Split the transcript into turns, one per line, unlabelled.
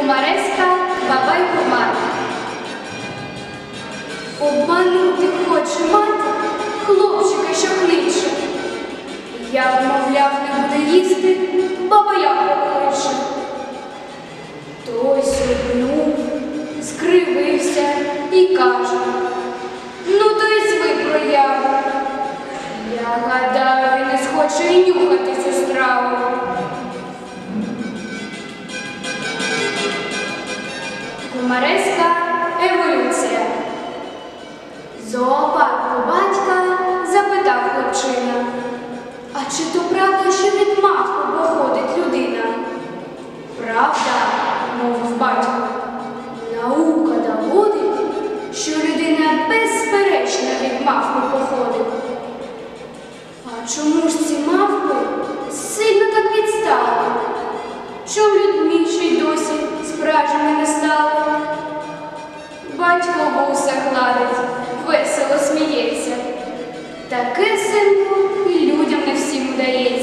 Комареська, баба й комар. Обманути хоче мати хлопчика, що кличе. Я вмовляв, не буде їсти, баба як покличе. Той сьорбнув, скривився і каже: ну то й звик прояву. Я гадав, він не схоче й нюхати цю страву. Комареська еволюція. З зоопарку батька запитав хлопчина: а чи то правда, що від мавки походить людина? Правда, мовив батько. Наука доводить, що людина безперечно від мавки походить. А чому ж ці мавки сильно так відстали? Чом людьми ще й досі справжніми не стали? Батько вуса гладить, весело сміється. Таке, синку, і людям не всім удається.